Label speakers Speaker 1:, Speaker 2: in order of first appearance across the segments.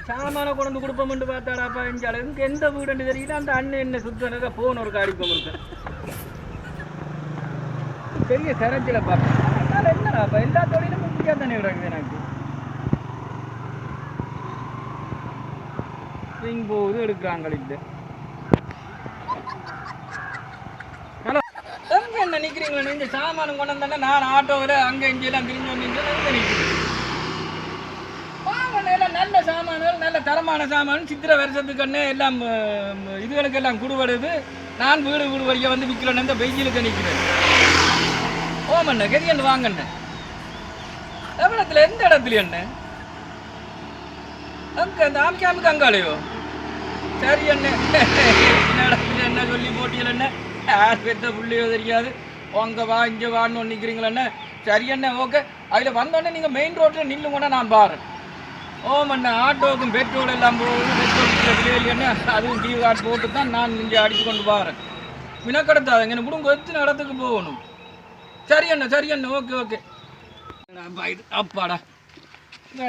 Speaker 1: சாமான கொண்டு கொடுப்போம்னு பார்த்தாடாப்பா எங்க அளவுக்கு எந்த வீடுன்னு தெரியல. அந்த அண்ணன் என்ன சுத்தனக்கா போன ஒரு காடிப்போம் இருக்கு பெரிய கரஞ்சில பார்ப்பேன். அதனால என்னடாப்பா எல்லா தொழிலும் முக்கியா தானே கிடக்குது எனக்கு. ஸ்விங் போகுது எடுக்கிறாங்க இல்லை. ஹலோ எங்க என்ன நிற்கிறீங்களா? நீங்கள் சாமானம் கொண்டு வந்தேன்னா நான் ஆட்டோவில் அங்கே இங்கெல்லாம் திரிஞ்சு வந்தீங்க நிற்கிறேன். நல்ல சாமான்கள் நல்ல தரமான சாமான் சித்திரை வருஷத்துக்குன்னே எல்லாம் இதுகளுக்கு எல்லாம் குடுவடுது. நான் வீடு வீடு வழியாக வந்து விற்கிறேன்னு இந்த வெயிலுக்கு நிற்கிறேன். ஓமண்ண கரியன் வாங்கண்ண எவ்வளத்துல எந்த இடத்துல என்ன அங்கே அந்த ஆமிக்காமுக்கு அங்காலையோ சரி என்ன இடத்துல என்ன சொல்லி போட்டியல் என்ன யார் பெற்ற புள்ளியோ தெரியாது. அங்கே வா இங்கே வான்னு நிற்கிறீங்களே சரி என்ன ஓகே. அதில் வந்தோடனே நீங்கள் மெயின் ரோட்டில் நில்லுங்கன்னா நான் பாருறேன். ஓமண்ணா ஆட்டோவுக்கும் பெட்ரோல் எல்லாம் போகுது. பெட்ரோல் விலையில் என்ன அதுவும் டியூ கார்டு போட்டு தான் நான் இங்கே அடித்து கொண்டு பாருறேன். மினக்கடத்தாதுங்க எனக்கு முடிங்க எத்தனை இடத்துக்கு போகணும். சரி அண்ணா ஓகே ஓகே. அப்பாடா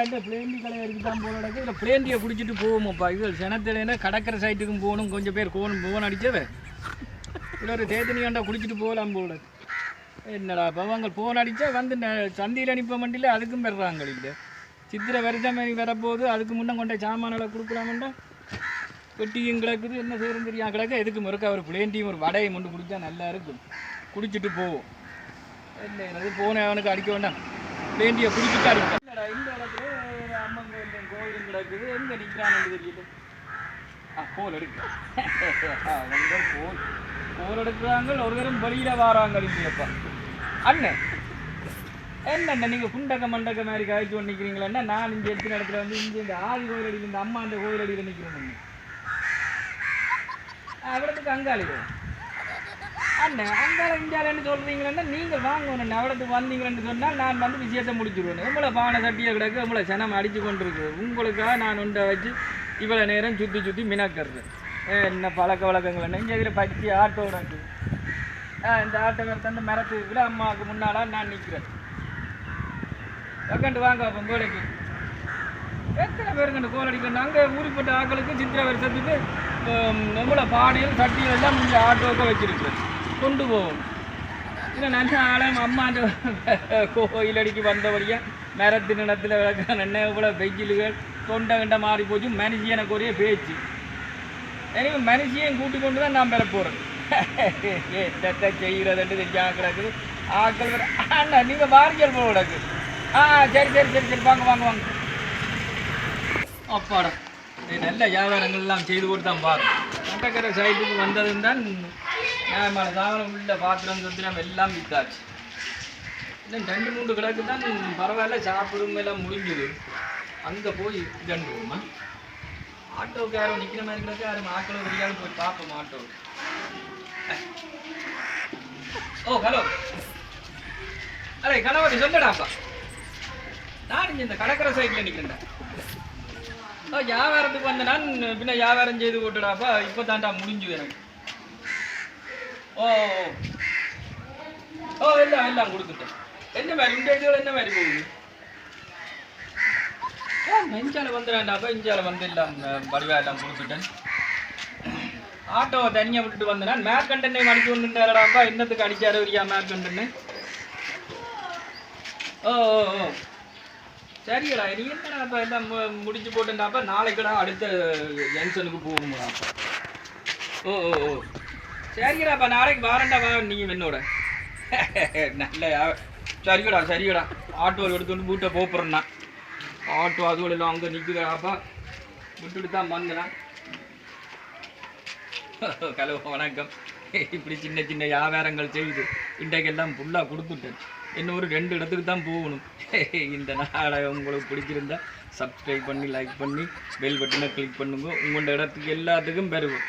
Speaker 1: இந்த பிளேண்டி கலையருக்கு தான் போல நடக்குது. இல்லை பிளேண்டியை பிடிச்சிட்டு போவோம்ப்பா. இது செனத்திலேன்னா கடற்கரை சைட்டுக்கும் போகணும். கொஞ்சம் பேர் போன் அடித்தவே இல்லை ஒரு தேத்தனியாண்டா குடிச்சிட்டு போகலாம் போல. என்னடா இப்போ அவங்க போன் அடித்தா வந்து சந்தையில் அனுப்ப மாட்டில அதுக்கும் பெறாங்க இல்லை. சித்திரை வருஷம் வரப்போகுது. அதுக்கு முன்னே கொண்ட சாமான்களை கொடுக்கலாமண்டா வெட்டியும் கிடக்குது. என்ன செய்யறது தெரியாம கிடக்க. எதுக்கு முறுக்க ஒரு பிளேண்டியும் ஒரு வடையும் கொண்டு குடித்தா நல்லா இருக்கும். குடிச்சிட்டு போவோம். இல்லை அது போன அவனுக்கு அடிக்க வேண்டாம். பிளேண்டியை குடிச்சிட்டு அடிக்க. இந்த இடத்துல அம்மன் கோயிலும் கிடக்குது. எங்கே நிற்கிறான்னு தெரியுது. கோல் எடுக்க கோல் எடுக்கிறாங்க. ஒரு தரம் வெளியில் வாராங்க இல்லையப்பா அண்ணன். என்னண்ணா நீங்கள் குண்டக்க மண்டக்க மாதிரி காய்ச்சி கொண்டு நிற்கிறீங்களா? நான் இங்கே எடுத்த இடத்துல வந்து இங்கே இந்த ஆதி கோயிலடியில் இந்த அம்மா அந்த கோயிலடியில் நிற்கிறேன். அவ்வளோத்துக்கு அங்காளிதோ அண்ணன் அங்காள இந்தியாவில்னு சொல்கிறீங்களா? நீங்கள் வாங்கணும். அவ்வளோத்துக்கு வந்தீங்கன்னு சொன்னால் நான் வந்து விஷயத்தை முடிச்சுடுவேன். உங்களை பானை சட்டியை கிடக்கு. உங்களை சனம் அடித்து கொண்டு இருக்குது. உங்களுக்காக நான் உண்டை வச்சு இவ்வளோ நேரம் சுற்றி மினக்கிறது. என்ன பழக்க வழக்கங்கள் என்ன இங்கே இதில் பச்சி ஆட்டோ இருக்குது. இந்த ஆட்டோ அந்த மரத்துக்குள்ள அம்மாவுக்கு முன்னால் நான் நிற்கிறேன். உக்காண்டு வாங்க அப்போ கோலைக்கு எத்தனை பேருங்க கோல் அடிக்கணும். அங்கே ஊறிப்பட்ட ஆக்களுக்கு சித்திரை வருஷத்துக்கு நம்மளை பானையில் சட்டியில் எல்லாம் இங்கே ஆட்டோக்க வச்சுருக்கு கொண்டு போவோம். இல்லை நல்ல ஆலயம் அம்மா அந்த கோயிலடிக்கு வந்தபடியாக மரத்து நிலத்தில் விளக்க என்ன இவ்வளோ வெயில்கள் தொண்டை கண்ட மாறி போச்சு. மனுஷி எனக்கு ஒரே பேச்சு. எனக்கு மனுஷியையும் கூட்டி கொண்டு தான் நான் பெற போகிறேன். என்னத்தை செய்கிறதுன்ட்டு தெரியாமல் கிடக்குது ஆக்கள் வேறு. அண்ணா நீங்கள் வாரியல் போல கிடக்கு. சரி வாங்க அப்பாடா நல்ல வியாபாரங்கள்லாம் செய்து போட்டு தான் பாரு. கடற்கரை சைட்டுக்கு வந்ததுன்னு தான் நியாயமான தாவரம் உள்ள பாத்திரம் சொத்திரம் எல்லாம் விற்றாச்சு. இன்னும் 2-3 கிடக்கு தான் பரவாயில்ல. சாப்பிடும் எல்லாம் முடிஞ்சுது. அங்கே போய் இதண்டுவோம்மா. ஆட்டோவுக்கு யாரும் நிற்கிற மாதிரி கிடக்கு. யாரும் ஆக்களோ தெரியாமல் போய் பார்ப்போம் ஆட்டோ. ஓ ஹலோ கணவதி சொல்லடாப்பா. நான் இங்கே இந்த கடற்கரை சைட்டில் நிற்கிறேன். வியாபாரத்துக்கு வந்த நான் பின்ன வியாபாரம் செய்து போட்டுடாப்பா. இப்போ தாண்டா முடிஞ்சுது எனக்கு. எல்லாம் கொடுத்துட்டேன். என்ன மாதிரி இந்த இதுகள் என்ன மாதிரி போகுது? இஞ்சால வந்துடாண்டாப்பா. இஞ்சால வந்து எல்லாம் வடிவாக எல்லாம் கொடுத்துட்டேன். ஆட்டோவை தனியாக விட்டுட்டு வந்தேன். மேற்கண்டனை அடிச்சு வந்துட்டாடாப்பா. இன்னத்துக்கு அடிச்சாரு வரியா மேற்கண்டன்னு. சரிடா நீ என்னடாப்பா எல்லாம் முடிச்சு போட்டுட்டாப்பா. நாளைக்குடா அடுத்த ஜங்ஷனுக்கு போகணும்டாப்பா. சரிடாப்பா நாளைக்கு வாரண்டா வா நீங்கள் என்னோட. நல்ல சரிடா ஆட்டோ எடுத்துட்டு வீட்டை போகிறேன்னா ஆட்டோ அதுவும் எல்லாம் அங்கே நிற்குதாப்பா. விட்டுட்டு தான் வந்தேன். ஹலோ வணக்கம். இப்படி சின்ன சின்ன வியாபாரங்கள் செய்து இன்றைக்கெல்லாம் ஃபுல்லாக கொடுத்துட்டேன். இன்னும் ஒரு 2 இடத்துக்கு தான் போகணும். இந்த நாடகம் உங்களுக்கு பிடிச்சிருந்தா சப்ஸ்கிரைப் பண்ணி லைக் பண்ணி பெல் பட்டனை கிளிக் பண்ணுங்க. உங்களோட இடத்துக்கு எல்லாத்துக்கும் பெறுவோம்.